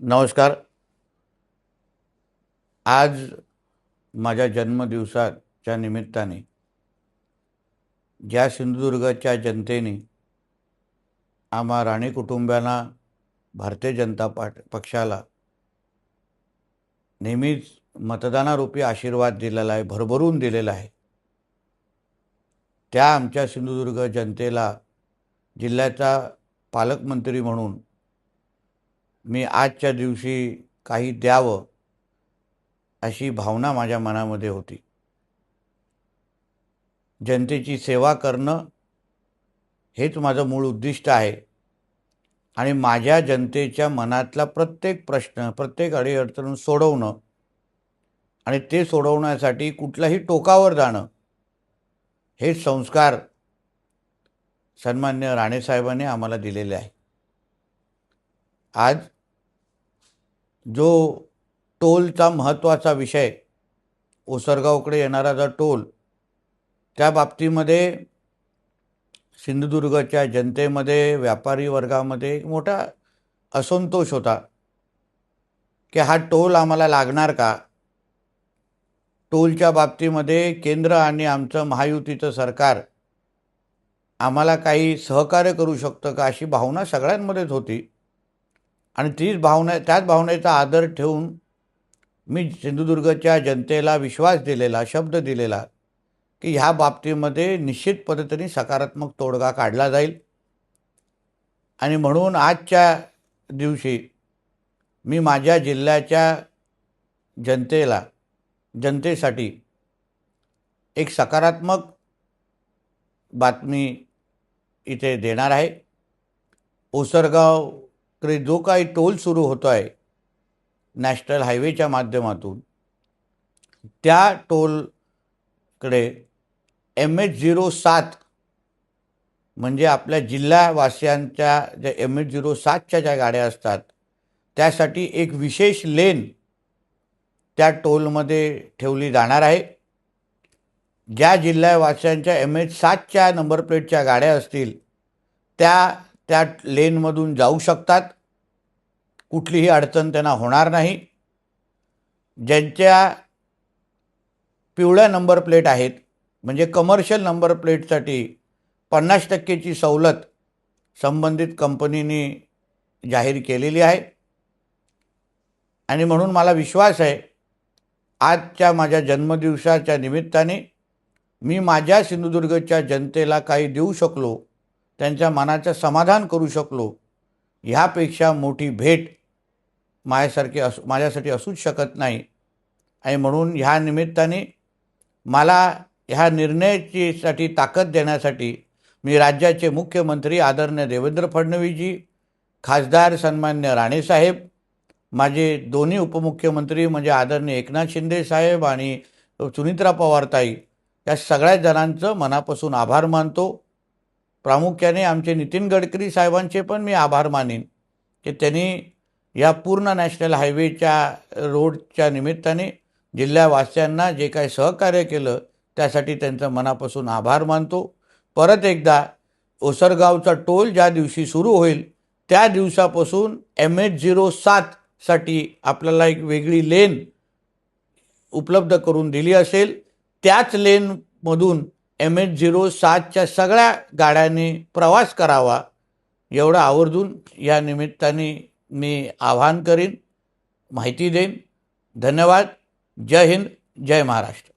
नमस्कार. आज माझ्या जन्मदिवसाच्या निमित्ताने ज्या सिंधुदुर्गच्या जनतेने आम्हा राणे कुटुंबांना, भारतीय जनता पक्षाला नेहमीच मतदानारूपी आशीर्वाद दिलेला आहे, भरभरून दिलेला आहे, त्या आमच्या सिंधुदुर्ग जनतेला जिल्ह्याचा पालकमंत्री म्हणून मी आजच्या दिवशी काही द्यावं अशी भावना माझ्या मनामध्ये होती. जनतेची सेवा करणं हेच माझं मूळ उद्दिष्ट आहे आणि माझ्या जनतेच्या मनातला प्रत्येक प्रश्न, प्रत्येक अडीअडचण सोडवणं आणि ते सोडवण्यासाठी कुठल्याही टोकावर जाणं हे संस्कार सन्मान्य राणेसाहेबांनी आम्हाला दिलेले आहे. आज जो टोलचा महत्त्वाचा विषय, ओसरगावकडे येणारा जो टोल, त्या बाबतीमध्ये सिंधुदुर्गच्या जनतेमध्ये, व्यापारी वर्गामध्ये एक मोठा असंतोष होता की हा टोल आम्हाला लागणार का. टोलच्या बाबतीमध्ये केंद्र आणि आमचं महायुतीचं सरकार आम्हाला काही सहकार्य करू शकतं का अशी भावना सगळ्यांमध्येच होती. आणि त्याच भावनेचा आदर ठेवून मी सिंधुदुर्गच्या जनतेला विश्वास दिलेला, शब्द दिलेला की ह्या बाबतीमध्ये निश्चित पद्धतीने सकारात्मक तोडगा काढला जाईल. आणि म्हणून आजच्या दिवशी मी माझ्या जिल्ह्याच्या जनतेसाठी एक सकारात्मक बातमी इथे देणार आहे. ओसरगावकडे जो काही टोल सुरू होतो आहे नॅशनल हायवेच्या माध्यमातून, त्या टोलकडे MH07 म्हणजे आपल्या जिल्हावासियांच्या ज्या MH07च्या ज्या गाड्या असतात त्यासाठी एक विशेष लेन त्या टोलमध्ये ठेवली जाणार आहे. ज्या जिल्हावासियांच्या MH7च्या नंबर प्लेटच्या गाड्या असतील त्या लेनमधून जाऊ शकतात. कुठलीही अडचण त्यांना होणार नाही. ज्यांच्या पिवळ्या नंबर प्लेट आहेत म्हणजे कमर्शियल नंबर प्लेटसाठी 50% सवलत संबंधित कंपनीने जाहीर केलेली आहे. आणि म्हणून मला विश्वास आहे आजच्या माझ्या जन्मदिवसाच्या निमित्ताने मी माझ्या सिंधुदुर्गच्या जनतेला काही देऊ शकलो, त्यांच्या मनाचं समाधान करू शकलो, ह्यापेक्षा मोठी भेट माझ्यासाठी असूच शकत नाही. आणि म्हणून ह्या निमित्ताने मला ह्या निर्णयासाठी ताकद देण्यासाठी मी राज्याचे मुख्यमंत्री आदरणीय देवेंद्र फडणवीसजी, खासदार सन्मान्य राणेसाहेब, माझे दोन्ही उपमुख्यमंत्री म्हणजे आदरणीय एकनाथ शिंदे साहेब आणि सुनीत्रा पवारताई, या सगळ्या जणांचं मनापासून आभार मानतो. प्रामुख्याने आमचे नितीन गडकरी साहेबांचे पण मी आभार मानेन की त्यांनी या पूर्ण नॅशनल हायवेच्या रोडच्या निमित्ताने जिल्ह्यावासियांना जे काही सहकार्य केलं त्यासाठी त्यांचं मनापासून आभार मानतो. परत एकदा ओसरगावचा टोल ज्या दिवशी सुरू होईल त्या दिवसापासून MH07साठी आपल्याला एक वेगळी लेन उपलब्ध करून दिली असेल. त्याच लेनमधून MH07च्या सगळ्या गाड्यांनी प्रवास करावा एवढं आवर्जून या निमित्ताने मी आवाहन करीन, माहिती देईन. धन्यवाद. जय हिंद, जय महाराष्ट्र.